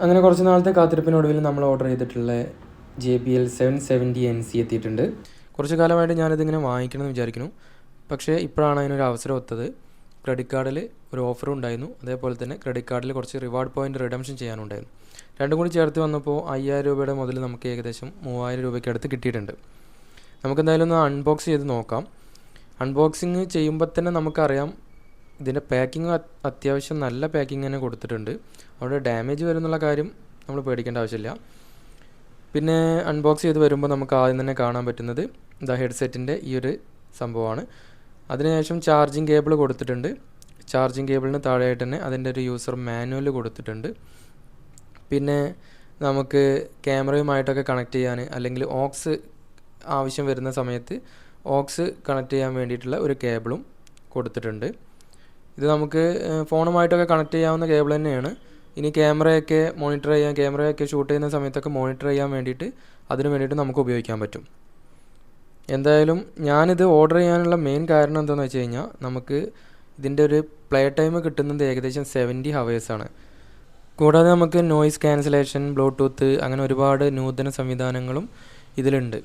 അങ്ങനെ കുറച്ച് നാളത്തെ കാത്തിരിപ്പിനൊടുവിൽ നമ്മൾ ഓർഡർ ചെയ്തിട്ടുള്ള JBL 770NC എത്തിയിട്ടുണ്ട്. കുറച്ച് കാലമായിട്ട് ഞാനിതിങ്ങനെ വാങ്ങിക്കണമെന്ന് വിചാരിക്കുന്നു. പക്ഷേ ഇപ്പോഴാണ് അതിനൊരു അവസരം ഒത്തത്. ക്രെഡിറ്റ് കാർഡിൽ ഒരു ഓഫറും ഉണ്ടായിരുന്നു. അതേപോലെ തന്നെ ക്രെഡിറ്റ് കാർഡിൽ കുറച്ച് റിവാർഡ് പോയിൻറ്റ് റിഡംഷൻ ചെയ്യാനുണ്ടായിരുന്നു. രണ്ടും കൂടി ചേർത്ത് വന്നപ്പോൾ 5000 രൂപയുടെ മുതൽ നമുക്ക് ഏകദേശം 3000 രൂപയ്ക്ക് അടുത്ത് കിട്ടിയിട്ടുണ്ട്. നമുക്കെന്തായാലും ഒന്ന് അൺബോക്സ് ചെയ്ത് നോക്കാം. അൺബോക്സിങ് ചെയ്യുമ്പോൾ തന്നെ നമുക്കറിയാം ഇതിൻ്റെ പാക്കിങ് അത്യാവശ്യം നല്ല പാക്കിങ് തന്നെ കൊടുത്തിട്ടുണ്ട്. അവിടെ ഡാമേജ് വരുന്നുള്ള കാര്യം നമ്മൾ പേടിക്കേണ്ട ആവശ്യമില്ല. പിന്നെ അൺബോക്സ് ചെയ്ത് വരുമ്പോൾ നമുക്ക് ആദ്യം തന്നെ കാണാൻ പറ്റുന്നത് ഹെഡ്സെറ്റിൻ്റെ ഈ ഒരു സംഭവമാണ്. അതിനുശേഷം ചാർജിങ് കേബിൾ കൊടുത്തിട്ടുണ്ട്. ചാർജിങ് കേബിളിന് താഴെയായിട്ട് തന്നെ അതിൻ്റെ ഒരു യൂസർ മാനുവൽ കൊടുത്തിട്ടുണ്ട്. പിന്നെ നമുക്ക് ക്യാമറയുമായിട്ടൊക്കെ കണക്ട് ചെയ്യാൻ അല്ലെങ്കിൽ ഓക്സ് ആവശ്യം വരുന്ന സമയത്ത് ഓക്സ് കണക്ട് ചെയ്യാൻ വേണ്ടിയിട്ടുള്ള ഒരു കേബിളും കൊടുത്തിട്ടുണ്ട്. ഇത് നമുക്ക് ഫോണുമായിട്ടൊക്കെ കണക്ട് ചെയ്യാവുന്ന കേബിൾ തന്നെയാണ്. ഇനി ക്യാമറയൊക്കെ മോണിറ്റർ ചെയ്യാൻ, ക്യാമറയൊക്കെ ഷൂട്ട് ചെയ്യുന്ന സമയത്തൊക്കെ മോണിറ്റർ ചെയ്യാൻ വേണ്ടിയിട്ട് അതിന് വേണ്ടിയിട്ട് നമുക്ക് ഉപയോഗിക്കാൻ പറ്റും. എന്തായാലും ഞാനിത് ഓർഡർ ചെയ്യാനുള്ള മെയിൻ കാരണം എന്താണെന്ന് വെച്ച് കഴിഞ്ഞാൽ നമുക്ക് ഇതിൻ്റെ ഒരു പ്ലേ ടൈം കിട്ടുന്നത് ഏകദേശം 70 ഹവേഴ്സാണ്. കൂടാതെ നമുക്ക് നോയിസ് ക്യാൻസലേഷൻ, ബ്ലൂടൂത്ത് അങ്ങനെ ഒരുപാട് നൂതന സംവിധാനങ്ങളും ഇതിലുണ്ട്.